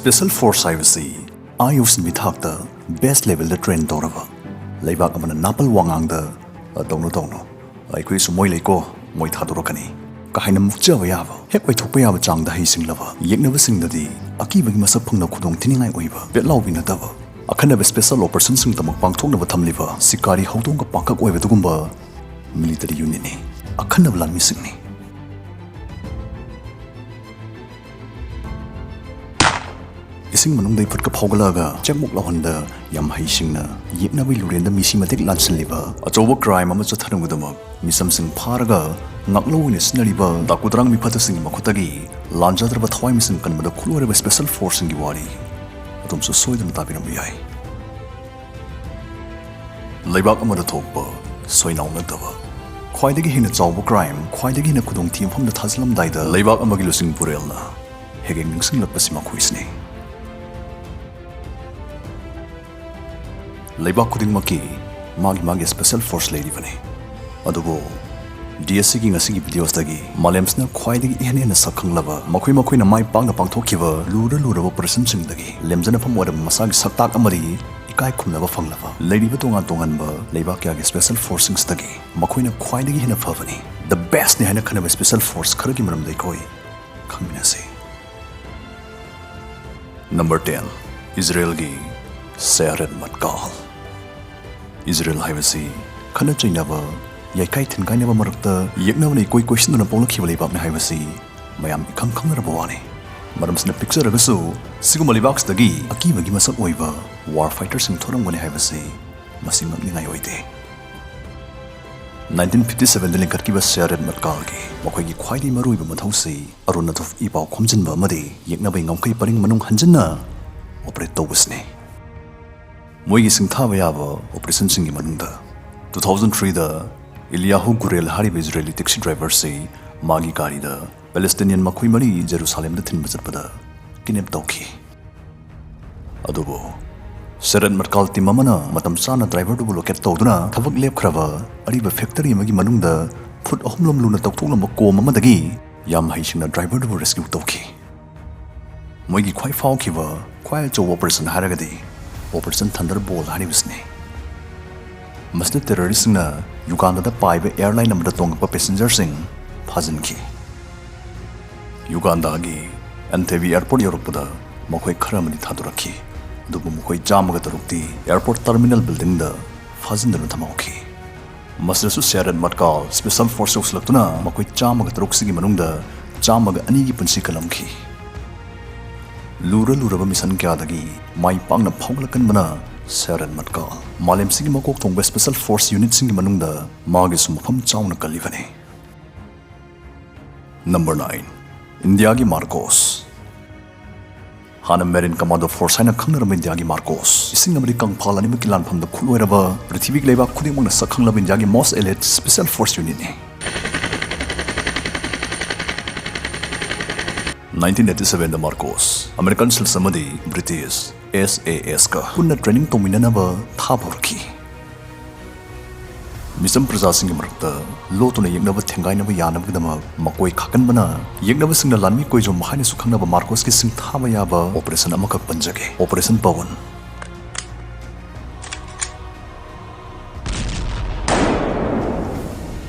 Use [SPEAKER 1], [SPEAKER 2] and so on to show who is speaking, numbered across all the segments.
[SPEAKER 1] Special Force Service IUS Mithakta Best Level the Train Torava Laybak Amana Napal Wangangda Dono Like Sumoi Leko Moi Tadorokani Kahina Mukjavayava Hepway Topayava Chang the Hasing Lava Yet never sing the D Akiba Masapung Kudong Tinning Weaver Betlaw Dava a kind of a special person sing the Mukbang Tong of a Tamliva Sikari Hodonga Paka Wevetugumba Military Union a kind of land missing me. Ising manung day put kapogalaga, Jamuk Lahonda, Yam Haishingna, Yipna will render Misimatic Lanson liver, a job crime, a much of Tanamudama, Missamsing Paraga, Naklo in a snelliver, Dakudrang mi patasing Makotagi, Lanjatra Athoiba missing can with a cooler of a special force in Giwari. But so soy them tapping on Biai. Laybak Amadatoba, soy now Natava. Quite again a job crime, quite again a Kudong team from the Taslam Dida, Laybak Amagilusing Purella, Hagging Mixing the Pasimaquisney. Laybak Kudingmaki, Magi Special Force Lady Vane. Adobo, DSC King a Sigi videos dagi, Malemsna quite in a Sakang lava, Maquina my bang upon Tokiva, Lura person sing dagi, Lemsana from what a Masag Satak Amadi, Ikai Kunava Fanglava, Lady Vatonga Tonganba, Laybak Special Forcing Stagi, Maquina quite in a Favani. The best Nihana kind of a Special Force Kurgimaram de Koi, Kaminasi. Number 10 Israeli Sered Matkal Israel Hivasi, Kana Chinava, Yakai Tinkainava Marta, Yaknavani Koi question on a Polo Kivalibak Hivasi, Mayam become Kangarabawani. Madam Snap picture of a so, Sigumalibax the Gi, Akiva Gimasak Waiva, Warfighters in Toramwani Hivasi, Masimam Ninayoite. 1957 Delinkarkiva Sered Matkalgi, Mokai Quaidi Maruiba Mathosi, Arunatov Iba Komjinba Madi, Yaknabing Omkai Paring Manung Hanjana, Operato Wisney. Moigi Sing Tavayava, Operation Singi Manunda. 2003 the Ilyahu Gurel Harib Israeli taxi driver say, Magi Garida, Palestinian Makuimari, Jerusalem the Tin Bazarpada, Kinep Doki. Adobo. Sered Markalti Mamana, Matamsana driver to look at Toduna, Tavak Lep Krava, Ariba factory Magi Manunda, put Homlum Luna Tokula Mako Mamadagi, Yam Haishina driver to rescue Toki. Moigi quite Falkiva, quiet to Operation Haragadi. Operation Thunderbolt Haribusne. Must the terrorists na Uganda the Pipe airline number the Tonga passengers sing Pazinki. Uganda gi Entebbe Airport Europada, Mokoi Karamani Taduraki, Dubumokoi Jamaгаtarukti, Airport Terminal Building the Fazin the Tamoki. Must also share at Matkal, Special Forces Latuna, Mokoi Jamagataruk Manunda, Jamaga Anigi Punsikalamki. Lura Misan Gadagi, my Pangna Ponglakan Mana, Sered Matkal, Malem Sigimako Tonga Special Force Unit Singimanunda, Magis Mupam Chauna Kalivani. Number 9 Indiagi Marcos Hana Marine Commando Force Hana Kangar Indiagi Marcos, Singamari Kang Palanimikilan from the Kuluerava, Retivi Leva Kudimon Sakangla Indiagi Most Elite Special Force Unit. 1987 the Marcos, American Samadi, British, SAS ka, Puna training to Minanava, Taborki. Misam Prasasing Marta, Lotuna Yanava Tangainava Yanavama, Makoi Kakanbana, Yanava Sing the Lami Kojo Mahani Sukanava Marcos kissing Tamayaba, Operation Amaka Panjake, Operation Pawan.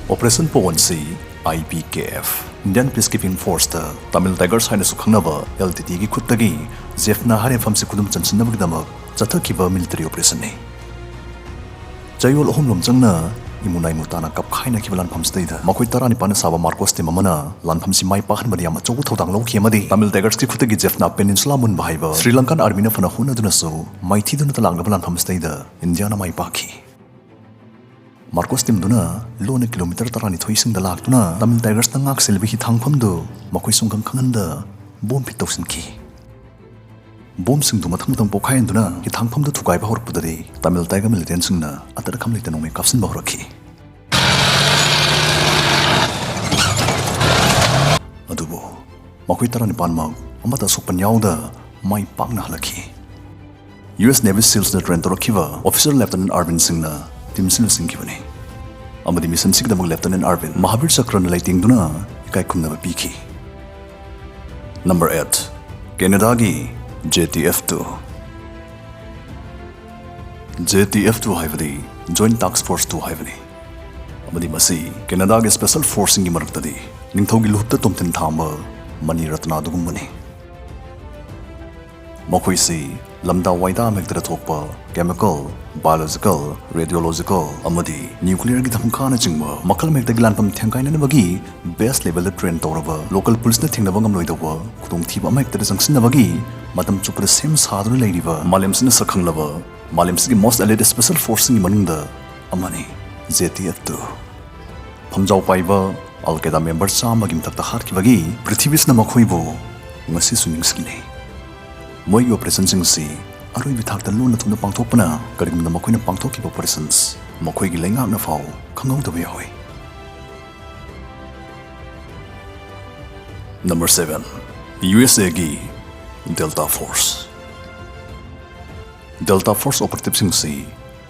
[SPEAKER 1] Operation Pawan C, IPKF. Indian Peacekeeping Force the Tamil Tigers Hina Sukhanava, LTT Kutagi, Zefna Hare from Sikudum Chansanavagdama, Zatakiva military operation. Jayol Homlum Jangna, Imunai Mutana Kap Haina Kivalan Pamsteda, Makuitarani Panasava Marcos de Mamana, Lanpamsi Mai Pahan Mariama Chokotang Lokiamadi, Tamil Tigers Kutagi Zefna Peninsula Munbaiva, Sri Lankan Armina Fanahuna Dunaso, Mighty Dunatalangavan Pamsteda, Indiana Mai Paki. Marcos Timduna, Lone kilometer tarani toising the Lactuna, Tamil Tigers Tangak Silvi Tangpamdo, Makoisungam Kanganda, Bom Pitosinki. Bom sing to Matantam Pokai and Duna, Hitangpam the Tukai Horpudari, Tamil Tiger Militansuna, at the Kamlitanome Kapsin Bahoraki. Adubo, Makuitarani Panma, Amata Sopanyauda, my Pagna Halaki. US Navy SEALs the Trentorokiva, Officer Lieutenant Arvin Singna. Timsil Singivani. Amadi Mission Sigdamag Lieutenant Arvin, Mahavir Sakran lighting Duna, Kai Kunava Piki. Number 8 Canadagi, JTF2 JTF2 haibadi Joint Task Force 2 haibani amadi masi Canada ge Special Forcing gi maraktadi ningthaugi luhupta tomtin thamba Mani Ratna dugumbani makoisi lamda waida mekdra thokpa chemical biological radiological amadi nuclear gi thamkhana jingma makal mekda gilanpam thengkai na bagi best level train toraba local police na thengna bangam loidawa khudong thiba mekdra jangsin bagi matam chupra sem sadru leiriba malemsina sakhanglaba malemsigi most elite special forcing manungda amani JTF2 phamjau paiba al-Qaeda member chama gi mthakta harki bagi prithibisna makhoibo ngasi suningskini moi operation singsi aroi bithakta lona thumna pangthokpana karigumna makoina pangthokkiba operations makoi gi lengakna fau khangau dabe hoi Number 7 USA gi Delta Force Delta Force operative singsi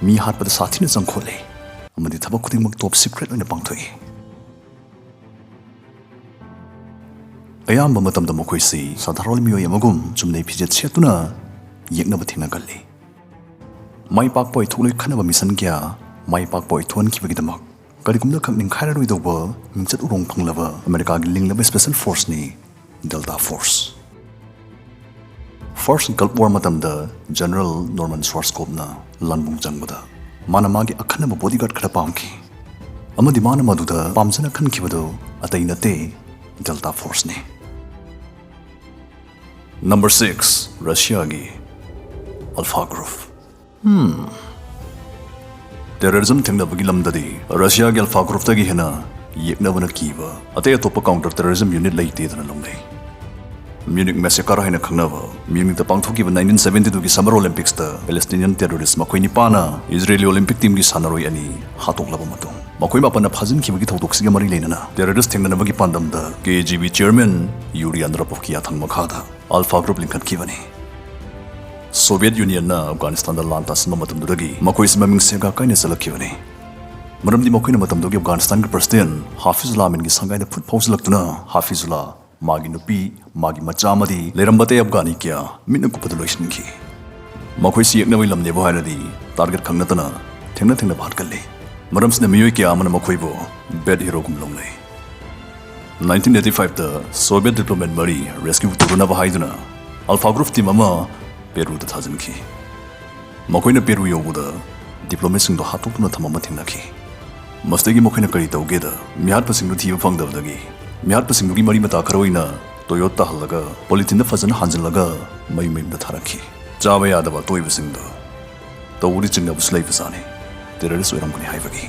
[SPEAKER 1] mi hatpada sathina jangkhole amadi thabak khudingmak top secret oina pangthoi ayamba matamda makoisi sadharol mioi amagum chumnei phijet setuna yeknaba thingna galli mai pakpoi thuloi khanaba mission kya mai pakpoi thon khibagi damak karigumna khangning khaira roi doba mingchat urong phanglaba America gi linglaba special force ni Delta Force First Gulf War matamda General Norman Schwarzkopf na lanbung jangbada mana magi akhanaba bodyguard khara pamki amadi mana maduda pamjana khankhibado atai nate Delta Force ne Number 6 Russia gi Alpha Group Terrorism thengna bagi lamdadi Russia gi Alpha Group tagi hena yekna bana kiba ate atopa counter terrorism unit laite dana longlei Munich massacre haina khangnaba Munich ta pangthoki 1972 gi Summer Olympics ta Palestinian terrorists makoi ni pana Israeli Olympic team gi sanaroi ani hatoklaba matung makoi mapana phajin khibagi thodok siga mari leinana terrorist thengna bagi pandam da KGB chairman Yuri Andropov ki athang makhada Alpha Group linkat kibani Soviet Union na Afghanistan da lanta sma matam dagi makoi smaming sega kaina salakibani maramdi makoi na matam dogi Afghanistan gi president Hafizullah Amin gi sangai da phut phauslaktuna Hafizullah magi nupi magi machamadi lerambate Afghani kya minna kupadu loishin ki makoi si ekna wilam nebo hairadi target khangnatana thengna bhat kalle maramsna miyoi kya amana makoi bo bad hero gum longlei 1985 da Soviet diplomat mari rescue turuna ba haiduna Alpha Group team ama Peru da thajin ki makoi na Peru yobuda diplomat sing do hatokna thamama thengna ki mastegi makoi na kari tauge da mihat pasing nu thiba phangdabdagi mihat pasing nu gi mari mata kharoina Toyota halaga polythene fazana hanjalaga mai da tharaki chaba yadaba Athoiba sing do tawuri chingna buslai fasane terrorist oiram kuni haibagi